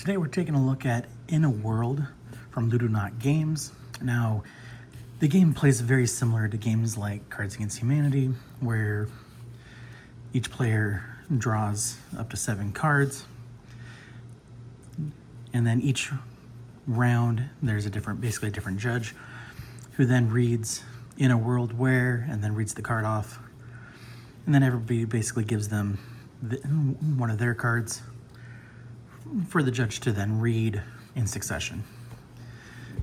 Today we're taking a look at In a World from Ludonaut Games. Now, the game plays very similar to games like Cards Against Humanity, where each player draws up to 7 cards, and then each round there's basically a different judge who then reads In a World Where, and then reads the card off, and then everybody basically gives them one of their cards for the judge to then read in succession.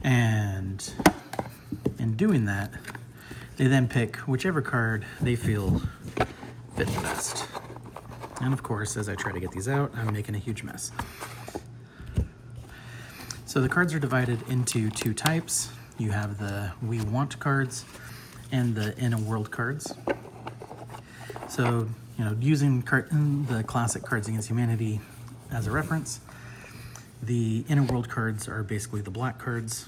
And in doing that, they then pick whichever card they feel fit the best. And of course, as I try to get these out, I'm making a huge mess. So the cards are divided into 2 types. You have the We Want cards and the In a World cards. So, using the classic Cards Against Humanity as a reference, the In a World cards are basically the black cards,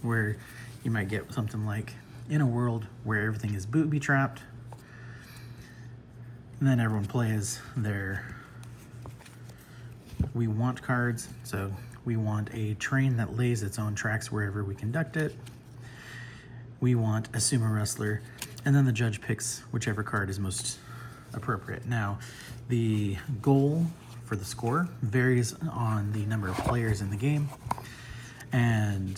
where you might get something like In a World Where everything is booby-trapped, and then everyone plays their We Want cards. So we want a train that lays its own tracks wherever we conduct it. We want a sumo wrestler, and then the judge picks whichever card is most appropriate. Now, the goal for the score varies on the number of players in the game, and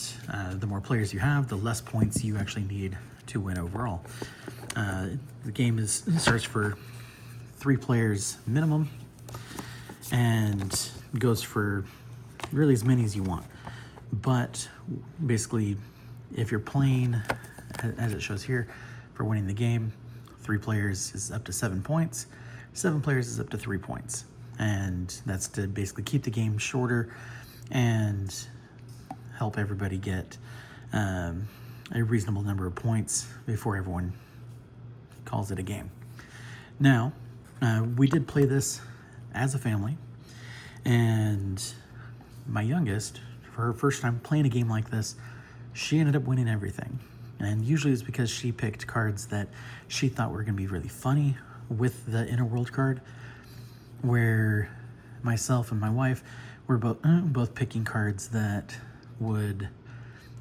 the more players you have, the less points you actually need to win overall. The game starts for 3 players minimum, and goes for really as many as you want. But basically, if you're playing, as it shows here, for winning the game, 3 players is up to 7 points, 7 players is up to 3 points. And that's to basically keep the game shorter and help everybody get a reasonable number of points before everyone calls it a game. Now, we did play this as a family, and my youngest, for her first time playing a game like this, she ended up winning everything. And usually it's because she picked cards that she thought were going to be really funny with the In a World card, where myself and my wife were both picking cards that would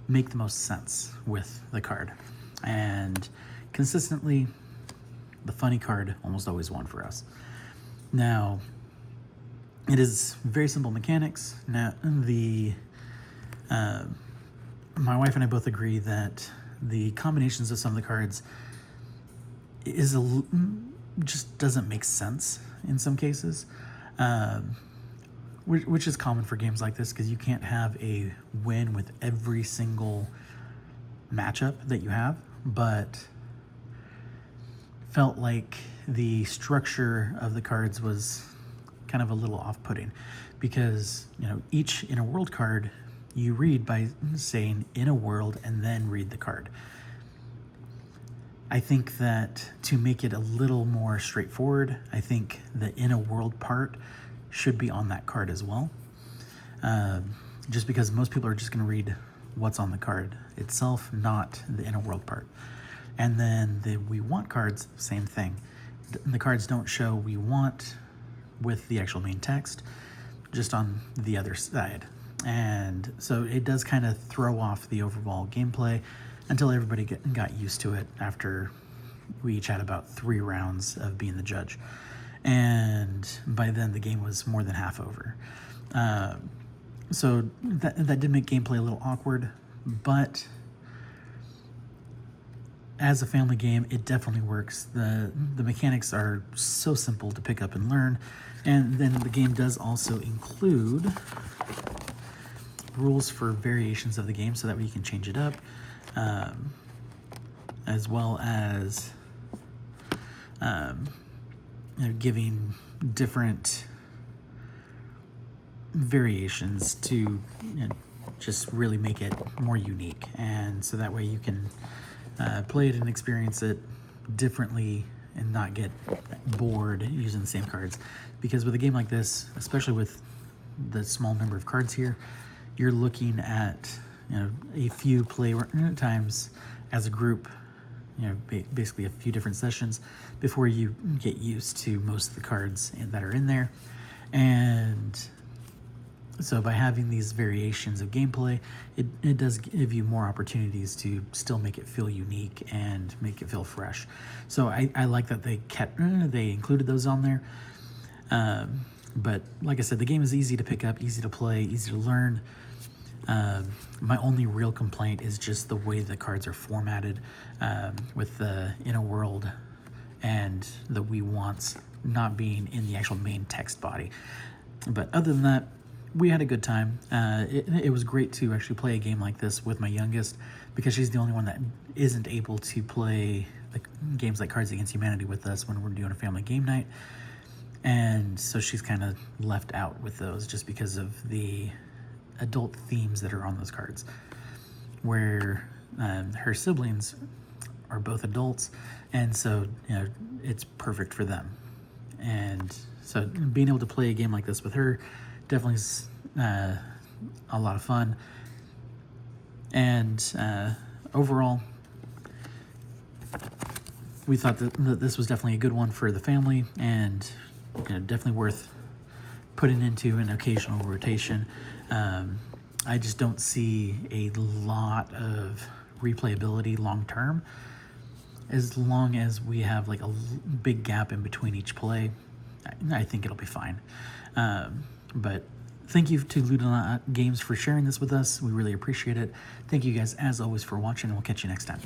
make the most sense with the card. And consistently, the funny card almost always won for us. Now, it is very simple mechanics. Now, my wife and I both agree that the combinations of some of the cards just doesn't make sense in some cases, which is common for games like this, because you can't have a win with every single matchup that you have. But felt like the structure of the cards was kind of a little off-putting, because each In a World card you read by saying In a World and then read the card. I think that to make it a little more straightforward, I think the In a World part should be on that card as well, just because most people are just going to read what's on the card itself, not the In a World part. And then the We Want cards, same thing. The cards don't show We Want with the actual main text, just on the other side. And so it does kind of throw off the overall gameplay until everybody got used to it after we each had about 3 rounds of being the judge. And by then the game was more than half over. So that did make gameplay a little awkward, but as a family game, it definitely works. The mechanics are so simple to pick up and learn. And then the game does also include rules for variations of the game so that way you can change it up, as well as giving different variations to just really make it more unique. And so that way you can play it and experience it differently and not get bored using the same cards. Because with a game like this, especially with the small number of cards here, you're looking at a few play times as a group, basically a few different sessions before you get used to most of the cards that are in there. And So by having these variations of gameplay, it does give you more opportunities to still make it feel unique and make it feel fresh. So I like that they included those on there. But like I said, the game is easy to pick up, easy to play, easy to learn. My only real complaint is just the way the cards are formatted, with the inner world and the we wants not being in the actual main text body. But other than that, we had a good time. It was great to actually play a game like this with my youngest, because she's the only one that isn't able to play games like Cards Against Humanity with us when we're doing a family game night. And so she's kind of left out with those just because of the adult themes that are on those cards, where her siblings are both adults, and so it's perfect for them. And so being able to play a game like this with her definitely is a lot of fun. And overall, we thought that this was definitely a good one for the family, and definitely worth putting into an occasional rotation. I just don't see a lot of replayability long term. As long as we have like a big gap in between each play, I think it'll be fine. But thank you to Ludonaut Games for sharing this with us. We really appreciate it. Thank you guys, as always, for watching, and we'll catch you next time.